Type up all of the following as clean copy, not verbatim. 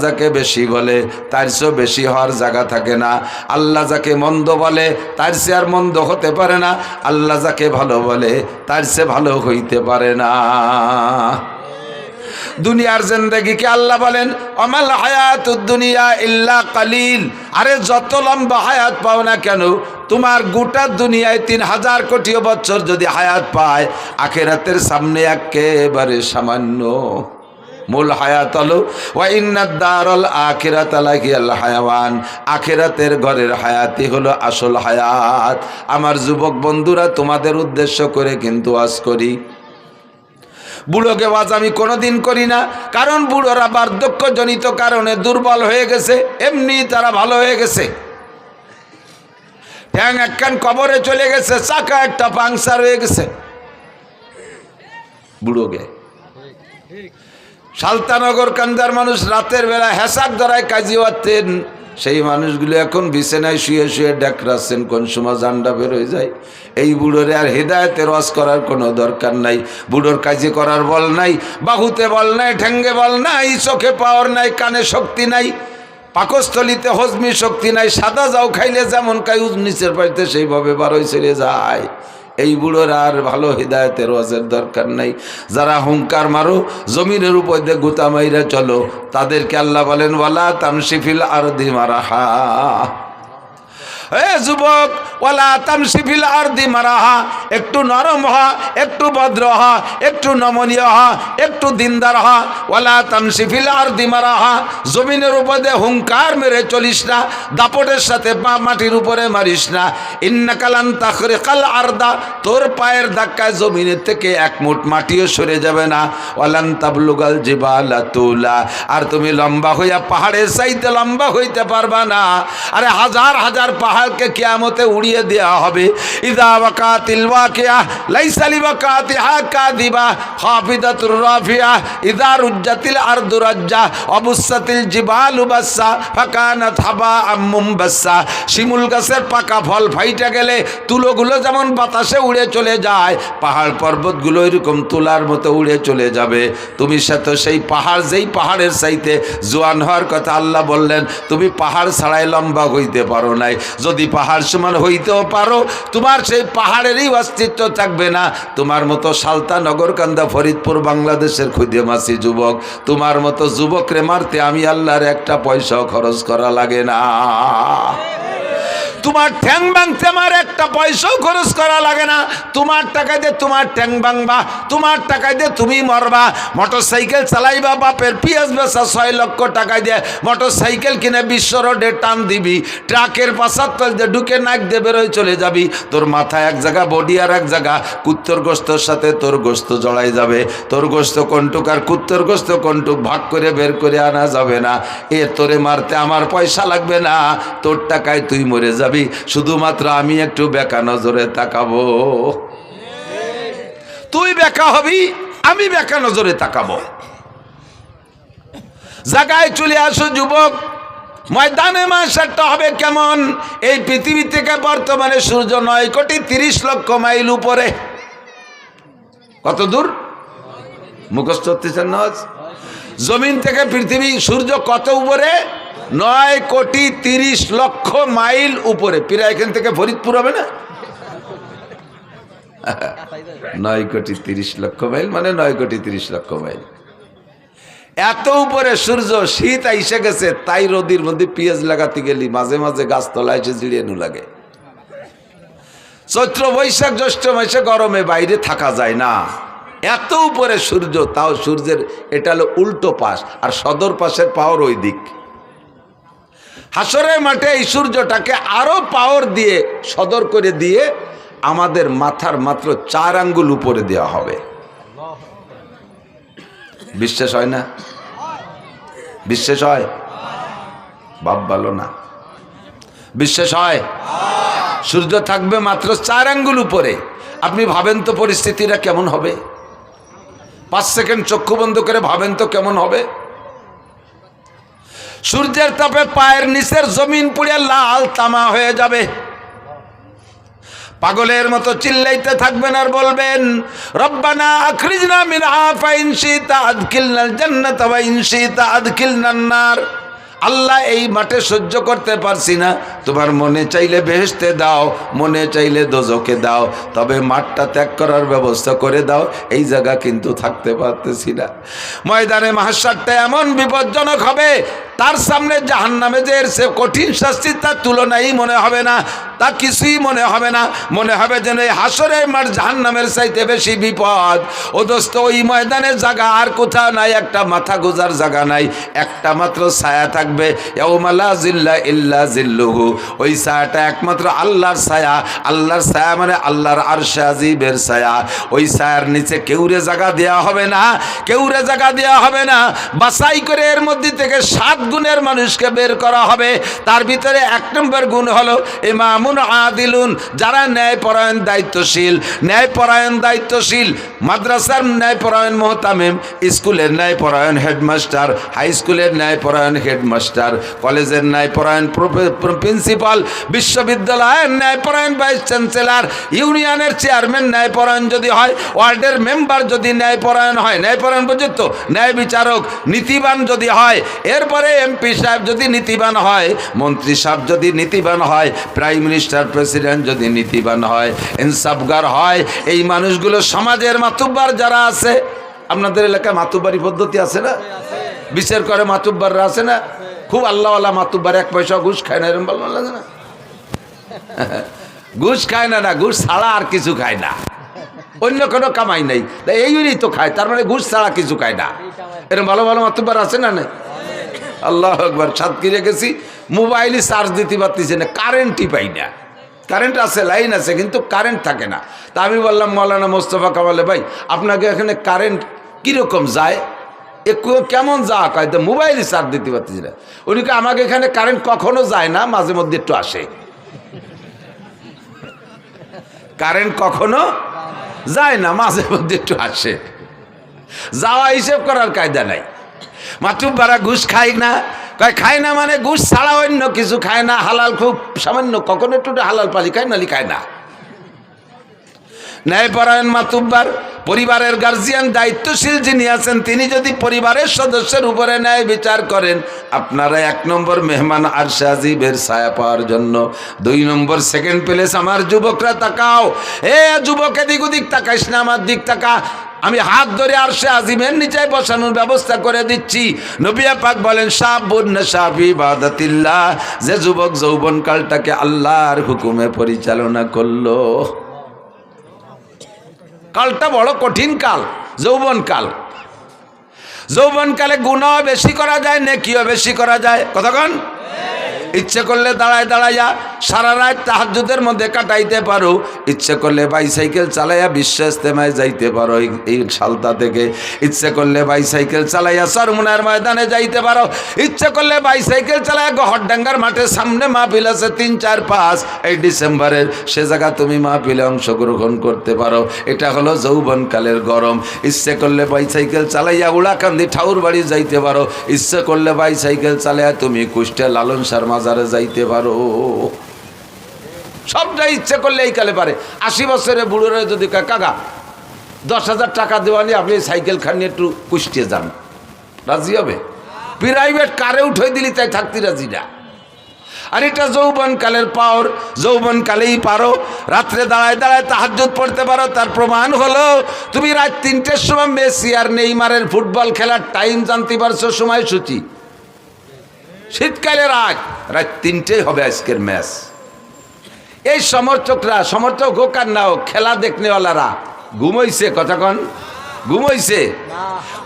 যাকে বেশি বলে তার চেয়ে বেশি হওয়ার জায়গা থাকে না। আল্লাহ যাকে মন্দ বলে তার চেয়ে আর মন্দ হতে পারে না। আল্লাহ যাকে ভালো বলে তার চেয়ে ভালো হইতে পারে না। দুনিয়ার জিন্দেগিকে আল্লাহ বলেন আমাল হায়াতুদ দুনিয়া ইল্লা কালিল। আরে যত লম্বা হায়াত পাও না কেন, তোমার গোটা দুনিয়ায় ৩০০০ কোটি বছর যদি হায়াত পায়, আখিরাতের সামনে একেবারে সামান্য। মূল হায়াত হলো ওয়া ইন্নাদ দারাল আখিরাতা লাহিয়াল হায়াওয়ান, আখিরাতের ঘরের হায়াতই হলো আসল হায়াত। আমার যুবক বন্ধুরা, তোমাদের উদ্দেশ্য করে কিন্তু ওয়াজ করি। বুড়োকে ওয়াজ আমি কোনোদিন করি না, কারণ বুড়োরা বার্ধক্যজনিত কারণে দুর্বল হয়ে গেছে, এমনি তারা ভালো হয়ে গেছে। ঠ্যাং একখান কবরে চলে গেছে, চাকা একটা পাংচার হয়ে গেছে বুড়োকে। সালতানগর কান্দার মানুষ রাতের বেলা হেসাক ধরায় কাজী হতেন, সেই মানুষগুলো এখন বিছানায় শুয়ে শুয়ে ডেকরাচ্ছেন, কোন সময় জান্ডা বের হয়ে যায়। এই বুড়োরে আর হেদায়েতের ওয়াজ করার কোনো দরকার নাই। বুড়োর কাজে করার বল নাই, বাহুতে বল নাই, ঠ্যাঙ্গে বল নাই, চোখে পাওয়ার নাই, কানে শক্তি নাই, পাকস্থলিতে হজমি শক্তি নাই। সাদা যাও খাইলে যেমন খাই নিচের পাইতে সেইভাবে বারোই চলে যায়। এই বুড়োর আর ভালো হিদায়তের ওয়াজের দরকার নাই। যারা হুঙ্কার মারো, জমিনের উপর দিয়ে গুতা মাইরা চলো, তাদেরকে আল্লাহ বলেন ওয়ালা তামশি ফিল আরদি মারাহা। এ যুবক, ওয়ালা তামশি ফিল আরদি মারাহা, একটু নরম হ, একটু ভদ্র হ, একটু নমনীয় হ, একটু দিনদার হ। ওয়ালা তামশি ফিল আরদি মারাহা, জমিনের উপরে হুঙ্কার মেরে চলিস না, দাপটের সাথে মাটির উপরে মারিস না। ইন্নাকা লান তাখরিকাল আরদা, তোর পায়ের ধাক্কায় জমিনের থেকে এক মুঠ মাটিও সরে যাবে না। ওয়ালান তাবলুগাল জিবালা তুলা, আর তুমি লম্বা হইয়া পাহাড়ের চাইতে লম্বা হইতে পারবা না। আরে হাজার হাজার পাহাড়কে কিয়ামতে উড়িয়ে দেওয়া হবে। ইযা ওয়াকাতিল ওয়াকিয়া লাইসা লিওয়াকাতিহা কাযিবা খাফিদাতুর রাফিয়া ইযা রুজ্জাতিল আরদু রাজ্জা অবুসাতিল জিবালু বাসসা ফাকানাত হাবাআম মুমবাসসা। শিমুল গাছের পাকা ফল ফাইটা গেলে তুলোগুলো যেমন বাতাসে উড়ে চলে যায়, পাহাড় পর্বতগুলো এরকম তুলার মতো উড়ে চলে যাবে। তুমি সাথে সেই পাহাড়, যেই পাহাড়ের চাইতে জোয়ান হওয়ার কথা আল্লাহ বললেন, তুমি পাহাড় ছাড়াই লম্বা হইতে পারো নাই। যদি পাহাড় সমান হইতেও পারো, তোমার সেই পাহাড়েরই অস্তিত্ব থাকবে না। তোমার মতো সালতানগর কান্দা ফরিদপুর বাংলাদেশের খুদেমাসি যুবক, তোমার মতো যুবকরে মারতে আমি আল্লাহর একটা পয়সাও খরচ করা লাগে না। তোমার ঠ্যাং ভাঙতে আমার একটা পয়সাও খরচ করা লাগে না। তোমার টাকা দিয়ে তোমার ঠ্যাং ভাঙবা, তোমার টাকা দিয়ে তুমি মরবা। মোটর সাইকেল চালাইবা, বাপের পিঁয়াজ বেচা 6 লক্ষ টাকা দিয়ে মোটর সাইকেল কিনে বিশ্ব রোডে টান দিবি, ট্রাকের পাশার তল দিয়ে ঢুকে নাক দিয়ে বেরোয় চলে যাবি। তোর মাথায় এক জায়গা, বডি আর এক জায়গা, কুত্তর গোস্তর সাথে তোর গোস্ত জড়াই যাবে। তোর গোস্ত কোনটুক আর কুত্তর গোস্ত কোনটুক ভাগ করে বের করে আনা যাবে না। এ তোরে মারতে আমার পয়সা লাগবে না, তোর টাকায় তুই মরে যাবি। শুধুমাত্র আমি একটু বেকা নজরে তাকাবো। তুই বেকা হবি, আমি বেকা নজরে তাকাবো। জায়গায় চলে আসো যুবক, ময়দানে মাশারটা হবে কেমন? এই পৃথিবী থেকে বর্তমানে সূর্য 9,30,00,000 মাইল উপরে। কত দূর মুখস্থ হতেছেন না? জমিন থেকে পৃথিবী, সূর্য কত উপরে? 9,30,00,000 মাইল উপরে। প্রায় এখান থেকে ফরিদপুর হবে না? 9,30,00,000 মাইল মানে 9,30,00,000 মাইল। এত উপরে সূর্য, শীত আইসে গেছে, তাই রোদির মধ্যে পেঁয়াজ লাগাতে গেলি মাঝে মাঝে গাছ তলায় এসে জিড়িয়ানু লাগে। চৈত্র বৈশাখ জ্যৈষ্ঠ মাসে গরমে বাইরে থাকা যায় না, এত উপরে সূর্য। তাও সূর্যের এটা হলো উল্টো পাশ, আর সদর পাশের পাওয়ার ওই দিক। হাসরের মাঠে এই সূর্যটাকে আরো পাওয়ার দিয়ে সদর করে দিয়ে আমাদের মাথার মাত্র 4 আঙ্গুল উপরে দেওয়া হবে। বিশ্বাস হয় না? বিশ্বাস হয়? বাপ ভালো না, বিশ্বাস হয়? সূর্য থাকবে মাত্র 4 আঙ্গুল উপরে। আপনি ভাবেন তো পরিস্থিতিটা কেমন হবে? 5 সেকেন্ড চক্ষু বন্ধ করে ভাবেন তো কেমন হবে? সূর্যের তাপে পায়ের নিচের জমিন পুড়ে লাল তামা হয়ে যাবে। পাগলের মতো চিল্লাইতে থাকবেন আর বলবেন রব্বানা আখরিজনা মিনহা ফাইন শিতা আদখিলনাল জান্নাতা ওয়া ইন শিতা আদখিলনান নার। আল্লাহ এই মাঠে সহ্য করতে পারছি না, তোমার মনে চাইলে বেহেশতে দাও, মনে চাইলে দোজখে দাও, তবে মাঠটা ত্যাগ করার ব্যবস্থা করে দাও, এই জায়গা কিন্তু থাকতে পারতেছি না। ময়দানে মাহশারটা এমন বিপজ্জনক হবে, তার সামনে জাহান্নামে যে এর সে কঠিন শাস্তি তার তুলনাই মনে হবে না, তা কিছুই মনে হবে না। মনে হবে যেন এই হাসরের মাঠ জাহান্নামের চাইতে বেশি বিপদ। ও দোস্ত, ওই ময়দানের জায়গা আর কোথাও নাই, একটা মাথা গোজার জায়গা নাই, একটা মাত্র ছায়া থাকবে। ইয়াউমা লা জিল্লা ইল্লা জিল্লুহু, ওই ছায়াটা একমাত্র আল্লাহর ছায়া। আল্লাহর ছায়া মানে আল্লাহর আরশে আজিমের ছায়া। ওই ছায়ার নিচে কেউরে জায়গা দেওয়া হবে না, কেউরে জায়গা দেওয়া হবে না। বাছাই করে এর মধ্যে থেকে 7 গুণের মানুষকে বের করা হবে। তার ভিতরে 1 নম্বর গুণ হলো ইমামুন আদিলুন, যারা ন্যায়পরায়ণ দায়িত্বশীল। ন্যায়পরায়ণ দায়িত্বশীল, মাদ্রাসার ন্যায়পরায়ণ মুহতামিম, স্কুলের ন্যায়পরায়ণ হেডমাস্টার, হাই স্কুলের ন্যায়পরায়ণ হেডমাস্টার, কলেজের ন্যায়পরায়ণ প্রিন্সিপাল, বিশ্ববিদ্যালয়ের ন্যায়পরায়ণ ভাইস চ্যান্সেলর, ইউনিয়নের চেয়ারম্যান ন্যায়পরায়ণ যদি হয়, ওয়ার্ডের মেম্বার যদি ন্যায়পরায়ণ হয়, ন্যায়পরায়ণ পর্যন্ত ন্যায় বিচারক নীতিবান যদি হয়, এরপরে এমপি সাহেব যদি নীতিবান হয়, মন্ত্রী সাহেব যদি নীতিবান হয়, প্রাইম মিনিস্টার প্রেসিডেন্ট যদি নীতিবান হয়, ইনসাফগার হয়, এই মানুষগুলো সমাজের মাতুব্বার যারা আছে। আপনাদের এলাকায় মাতুব্বারি পদ্ধতি আছে না? বিচার করে মাতুব্বাররা আছে না? খুব আল্লাহওয়ালা মাতুব্বার, 1 পয়সা ঘুষ খায় না, এরকম ভালো লাগে না? ঘুষ খায় না, না ঘুষ ছাড়া আর কিছু খায় না, অন্য কোনো কামাই নেই, এইগুলি তো খায়, তার মানে ঘুষ ছাড়া কিছু খায় না। এরকম ভালো ভালো মাতুব্বার আছে না? নাই? আল্লাহ আকবার। সাতক্ষীরা গেছি, মোবাইলে চার্জ দিতে পারতেছে না, কারেন্টই পাই না। কারেন্ট আছে, লাইন আছে, কিন্তু কারেন্ট থাকে না। তা আমি বললাম মৌলানা মোস্তফা কামালে ভাই, আপনাকে এখানে কারেন্ট কীরকম যায়, একটু কেমন যা কয়, তো মোবাইলে চার্জ দিতে পারতেছি না। উনিকে আমাকে এখানে কারেন্ট কখনো যায় না, মাঝে মধ্যে একটু আসে। কারেন্ট কখনো যায় না, মাঝে মধ্যে একটু আসে। যাওয়া হিসেব করার কায়দা নাই। মাতুব্বারা ঘুষ খায় না, কয় খায় না মানে ঘুষ ছাড়া অন্য কিছু খায় না, হালাল খুব সামান্য, কখনো একটু হালাল পালি খায়, নালি খায় না। ন্যায়পরায়ণ মাতুব্বার, পরিবারের গার্জিয়ান দায়িত্বশীল যিনি আছেন, তিনি যদি পরিবারের সদস্যের উপরে ন্যায় বিচার করেন, আপনারা 1 নম্বর মেহমান আরশে আজিমের ছায়া পাওয়ার জন্য। 2 নম্বর সেকেন্ড প্লেস। আমার যুবকরা তাকাও, এ যুবক এদিক ওদিক তাকাইস না, আমার দিক তাকা। আমি হাত ধরে আরশে আজিমের নিচে বসানোর ব্যবস্থা করে দিচ্ছি। নবী পাক বলেন শাবুন নাশা ফি ইবাদাতিল্লাহ, যে যুবক যৌবনকালটাকে আল্লাহর হুকুমে পরিচালনা করলো। কালটা বড় কঠিন কাল, যৌবনকাল। যৌবনকালে গুনাহ বেশি করা যায়, নেকিও বেশি করা যায়। কতক্ষণ ইচ্ছে করলে দাঁড়ায় দাঁড়াইয়া সারা রাত তাহাজ্জুদের মধ্যে কাটাইতে পারো, ইচ্ছে করলে বাইসাইকেল চালাইয়া বিশ্ব ইজতেমায় যাইতে পারো এই সালতা থেকে, ইচ্ছে করলে বাইসাইকেল চালাইয়া চরমুনার ময়দানে যাইতে পারো, ইচ্ছে করলে বাইসাইকেল চালাইয়া গহরডাঙ্গার মাঠের সামনে মাহফিল আছে 3, 4, 5 এই ডিসেম্বরের, সে জায়গা তুমি মাহফিলে অংশগ্রহণ করতে পারো। এটা হলো যৌবনকালের গরম। ইচ্ছে করলে বাইসাইকেল চালাইয়া উড়াকান্দি ঠাউর বাড়ি যাইতে পারো, ইচ্ছে করলে বাইসাইকেল চালাইয়া তুমি কুষ্টিয়া লালন শাহর মাজারে যাইতে পারো। সবটা ইচ্ছে করলে এই কালে পারে। 80 বছরে বুড়োরা যদি কাকা 10,000 টাকা দেওয়া নিয়ে আপনি সাইকেল খান নিয়ে একটু কুষ্টিয়ে যান, রাজি হবে? প্রাইভেট কারে উঠে দিলি তাই থাকতে রাজি না। আর এটা যৌবনকালের পাওয়ার, যৌবনকালেই পারো। রাত্রে দাঁড়ায় দাঁড়ায় তাহাজ্জুদ পড়তে পারো। তার প্রমাণ হলো তুমি রাত 3টের সময় মেসি আর নেইমারের ফুটবল খেলার টাইম জানতে পারছো, সময়সূচি। শীতকালে রাত 3টেই হবে আজকের ম্যাচ। এই সমর্থকরা, সমর্থক হোক আর না হোক, খেলা দেখনেওয়ালারা ঘুমাইছে। কতক্ষণ ঘুমাইছে?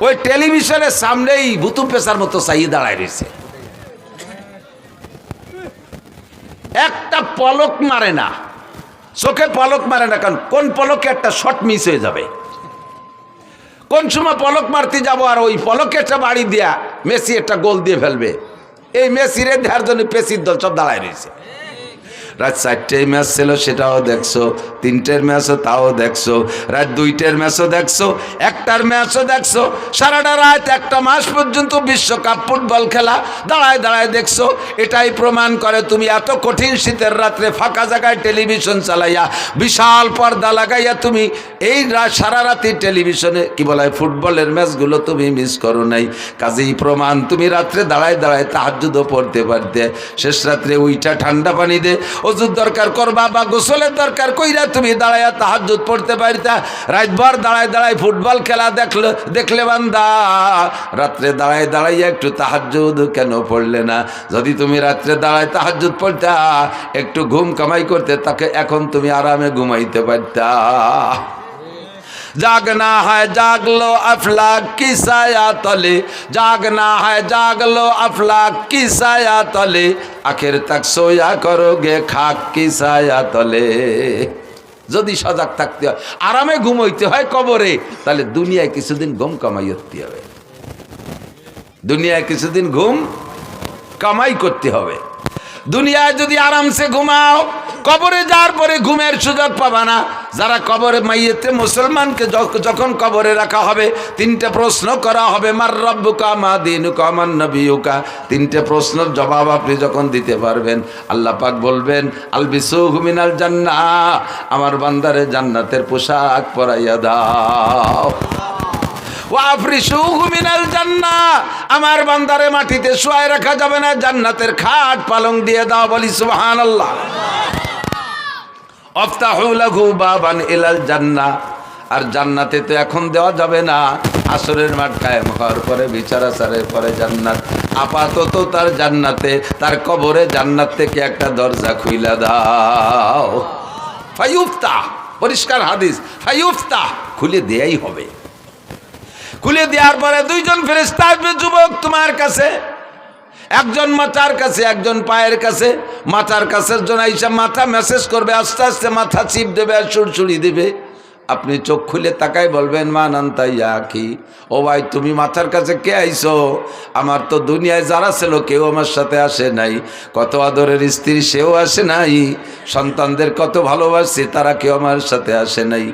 ওই টেলিভিশনের সামনেই ভুতু পেশার মতো চাইয়ে দাঁড়ায় রয়েছে, একটা পলক মারে না, চোখে পলক মারে না। কারণ কোন পলকে একটা শট মিস হয়ে যাবে, কোন সময় পলক মারতে যাবো আর ওই পলকে একটা বাড়ি দিয়া মেসি একটা গোল দিয়ে ফেলবে। এই মেসিরে দেওয়ার জন্য পেসির দল সব দাঁড়ায় রয়েছে। রাত 4টের ম্যাচ ছিল সেটাও দেখছো, 3টের ম্যাচও তাও দেখছো, রাত 2টের ম্যাচও দেখছো, 1টার ম্যাচও দেখছো, সারাটা রাত 1টা মাস পর্যন্ত বিশ্বকাপ ফুটবল খেলা দাঁড়ায় দাঁড়ায় দেখছো। এটাই প্রমাণ করে তুমি এত কঠিন শীতের রাত্রে ফাঁকা জায়গায় টেলিভিশন চালাইয়া বিশাল পর্দা লাগাইয়া তুমি এই সারা রাতি টেলিভিশনে কি বলা হয় ফুটবলের ম্যাচগুলো তুমি মিস করো নাই। কাজেই প্রমাণ তুমি রাত্রে দাঁড়ায় দাঁড়ায় তাহাজ্জুদও পড়তে পারতে। শেষ রাত্রে উইটা ঠান্ডা পানি দে ওযুর দরকার করবা বা গোসলের দরকার কইরা তুমি দাঁড়াইয়া তাহাজ্জুদ পড়তে পারতা। রাতভর দাঁড়ায় দাঁড়ায় ফুটবল খেলা দেখলে বান্দা রাত্রে দাঁড়ায় দাঁড়াইয়া একটু তাহাজ্জুদ কেন পড়লে না? যদি তুমি রাত্রে দাঁড়ায় তাহাজ্জুদ পড়তা, একটু ঘুম কামাই করতে, তাকে এখন তুমি আরামে ঘুমাইতে পারতা। जागना है जाग लो अफलाक की साया तले, जागना है जाग लो अफलाक की साया तले, आखिर तक सोया करोगे खाक की साया तले। যদি সজাগ থাকতে হয়, আরামে ঘুমাইতে হয় কবরে, তাহলে দুনিয়ায় কিছুদিন ঘুম কামাই করতে হবে, দুনিয়ায় কিছুদিন ঘুম কামাই করতে হবে। দুনিয়ায় যদি আরামসে ঘুমাও, কবরে যাওয়ার পরে ঘুমের সুযোগ পাবা না। যারা কবরে মাইয়েতে মুসলমানকে যখন কবরে রাখা হবে, 3টে প্রশ্ন করা হবে, মার রব্বুকা মা দীনুকা মান নবিয়ুকা। 3টে প্রশ্নের জবাব আপনি যখন দিতে পারবেন, আল্লাহ পাক বলবেন আলবিসুহু মিনাল জান্নাহ, আমার বান্দারে জান্নাতের পোশাক পরাইয়া দাও। ওয়াফরিশুহু মিনাল জান্নাহ, আমার বান্দারে মাটিতে শুয়ায় রাখা যাবে না, জান্নাতের খাট পালং দিয়ে দাও। বলি সুবহানাল্লাহ। আফতাহু লাহু বাবান ইলাল জান্নাহ, আর জান্নাতে তো এখন দেওয়া যাবে না, আসরের মাঠ কায়েম হওয়ার পরে বিচার আচারের পরে জান্নাত। আপাতত তার জান্নাতে, তার কবরে জান্নাত থেকে একটা দরজা খুইলা দাও। ফায়ুফতাহ, পরিষ্কার হাদিস, ফায়ুফতাহ, খুলে দেয়াই হবে। খুলে দেওয়ার পরে 2জন ফেরেশতা আসবে যুবক তোমার কাছে, একজন মাথার কাছে, একজন পায়ের কাছে। মাথার কাছের জন্য আইসা মাথা মেসেজ করবে, আস্তে আস্তে মাথা চিপ দেবে আর সুড়সুড়ি দেবে। আপনি চোখ খুলে তাকাই বলবেন মান আনতা ইয়া কি, ও ভাই তুমি মাথার কাছে কে আইছো? আমার তো দুনিয়ায় যারা ছিল কেউ আমার সাথে আসে নাই, কত আদরের স্ত্রী সেও আসে নাই, সন্তানদের কত ভালোবাসি তারা কেউ আমার সাথে আসে নাই।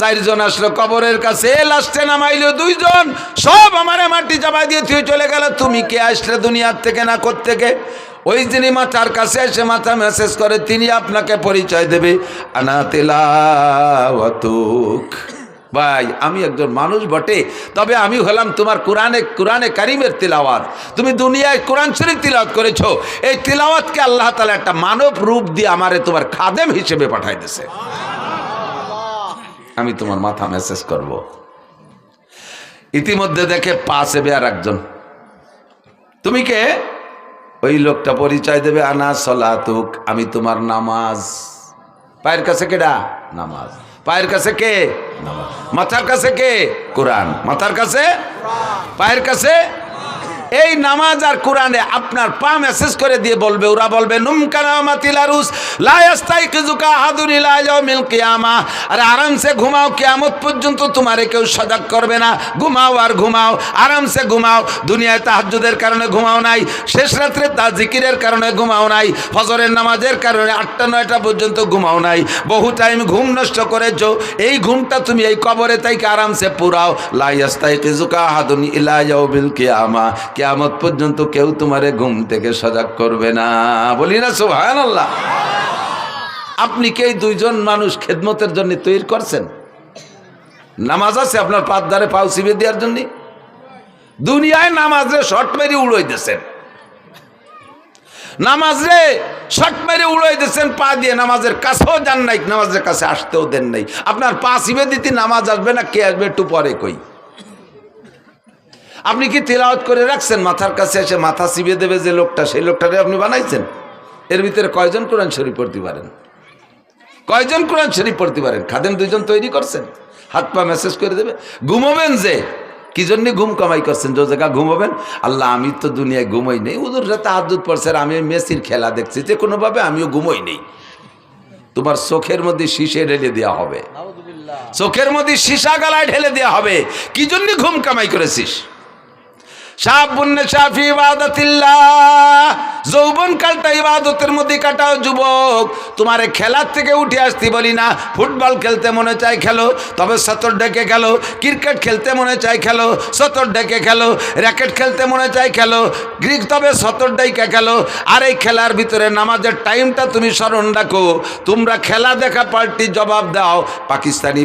4জন আসলো কবরের কাছে, লাস্টে নামাইলো 2জন, সব আমারে মাটি চাপা দিয়ে তুই চলে গেল। তুমি কে আসলে দুনিয়ার থেকে না কোত্থেকে? ওই যিনি মাথার কাছে এসে মাথা মেসেজ করে, তিনি আপনাকে পরিচয় দেবে, আনা তিলাওয়াতুক। ভাই আমি একজন মানুষ বটে, তবে আমি হলাম তোমার কোরআনে কারিমের তিলাওয়াত। তুমি দুনিয়ায় কোরআন শরীফ তিলাওয়াত করেছো, এই তিলাওয়াতকে আল্লাহ তাআলা একটা মানব রূপ দিয়ে আমারে তোমার খাদেম হিসেবে পাঠাই দিয়েছে। আমি তোমার মাথা মেসেজ করব। ইতিমধ্যে দেখে পা চেবে আর একজন, তুমি কে? ওই লোকটা পরিচয় দেবে, আনা সলাতুক, আমি তোমার নামাজ। পায়ের কাছে কেডা? নামাজ। পায়ের কাছে কে? নামাজ। মাথার কাছে কে? কোরআন। মাথার কাছে, পায়ের কাছে এই নামাজ আর কোরআনে আপনার পা মেসেজ করে দিয়ে বলবে, ওরা বলবে নুম কারামাতিল আরুস লা ইয়াস্তাইকিজুকা আহাদুন ইলা ইয়াউমিল কিয়ামা। আর আরামসে ঘুমাও, কিয়ামত পর্যন্ত তোমারে কেউ সজাগ করবে না। ঘুমাও আর ঘুমাও, আরামসে ঘুমাও। দুনিয়ায় তাহাজ্জুদের কারণে ঘুমাও নাই, শেষ রাত্রে জিকিরের কারণে ঘুমাও নাই, ফজরের নামাজের কারণে 8টা 9টা পর্যন্ত ঘুমাও নাই, বহু টাইম ঘুম নষ্ট করেছো। এই ঘুমটা তুমি এই কবরে তাইকে আরামসে পুরাও। লা ইয়াস্তাইকিজুকা আহাদুন ইলা ইয়াউমিল কিয়ামা, কিয়ামত পর্যন্ত কেউ তোমারে ঘুম থেকে সজাগ করবে না। বলি না সুবহানাল্লাহ। আপনি কি এই 2জন মানুষ খেদমতের জন্য তৈরি করছেন? নামাজ আছে আপনার পাত ধারে পাও চিবে দেওয়ার জন্য? দুনিয়ায় নামাজে শর্ট মেরে উড়াই দিয়েছেন, নামাজে শর্ট মেরে উড়াই দিয়েছেন পা দিয়ে, নামাজের কাছেও যান নাই, নামাজের কাছে আসতেও দেন নাই। আপনার পা চিবে দিতে নামাজ আসবে না, কে আসবে একটু পরে কই। আপনি কি তিলাওয়াত করে রাখছেন? মাথার কাছে এসে মাথা চিবিয়ে দেবে যে লোকটা, সেই লোকটারে আপনি বানাইছেন? এর ভিতরে কয়জন কোরআন শরীফ পড়তে পারেন? কয়জন কোরআন শরীফ পড়তে পারেন? খাদেম 2জন তৈরি করছেন, হাত পা মেসেজ করে দেবে। ঘুমাবেন যে কি জন্য ঘুম কামাই করছেন? যে জায়গা ঘুমাবেন, আল্লাহ আমি তো দুনিয়ায় ঘুমাই নেই, ওদের সাথে তাহাজ্জুদ পড়ছে, আমি মেসির খেলা দেখছি, যে কোনোভাবে আমিও ঘুমাই নেই। তোমার চোখের মধ্যে শীষে ঢেলে দেওয়া হবে, চোখের মধ্যে সীসা গালায় ঢেলে দেওয়া হবে। কি জন্য ঘুম কামাই করেছিস? যৌবনকালটা ইবাদতের মধ্যে কাটাও যুবক। তোমারে খেলার থেকে উঠে আসতে বলি না, ফুটবল খেলতে মনে চায় খেলো, তবে স্যাটারডেকে খেলো। ক্রিকেট খেলতে মনে চায় খেলো, স্যাটারডেকে খেলো। র্যাকেট খেলতে মনে চায় খেলো, তবে স্যাটারডেকে খেলো। আর এই খেলার ভিতরে নামাজের টাইমটা তুমি স্মরণ রাখো। তোমরা খেলা দেখা পাল্টি জবাব দাও। পাকিস্তানি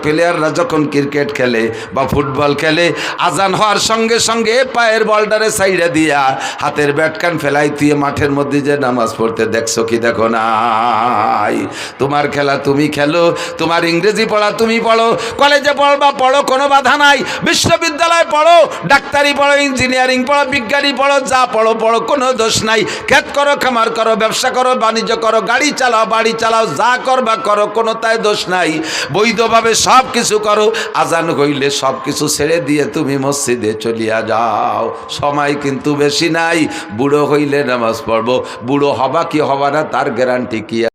প্লেয়াররা যখন ক্রিকেট খেলে বা ফুটবল খেলে, আজান হওয়ার সঙ্গে সঙ্গে পায়ের বলটারে সাইডে দিয়া হাতের ব্যাটকান ফেলাই দিয়ে মাঠের মধ্যে যে নামাজ পড়তে দেখছো কি দেখো নাই? তোমার খেলা তুমি খেলো, তোমার ইংরেজি পড়া তুমি পড়ো, কলেজে পড়বা পড়ো, কোনো বাধা নাই। বিশ্ববিদ্যালয়ে পড়ো, ডাক্তারি পড়ো, ইঞ্জিনিয়ারিং পড়ো, বিজ্ঞানী পড়ো, যা পড়ো পড়ো, কোনো দোষ নাই। ক্ষেত করো, খামার করো, ব্যবসা করো, বাণিজ্য করো, গাড়ি চালাও, বাড়ি চালাও, যা করবা করো, কোনো তাই দোষ নাই। বৈধভাবে সব কিছু করো। আজান হইলে সব কিছু ছেড়ে দিয়ে তুমি মসজিদে চলিয়া যাও। সময় কিন্তু বেশি নাই। বুড়ো হইলে নামাজ পড়বো, বুড়ো হবা কি হবা না তার গ্যারান্টি কি?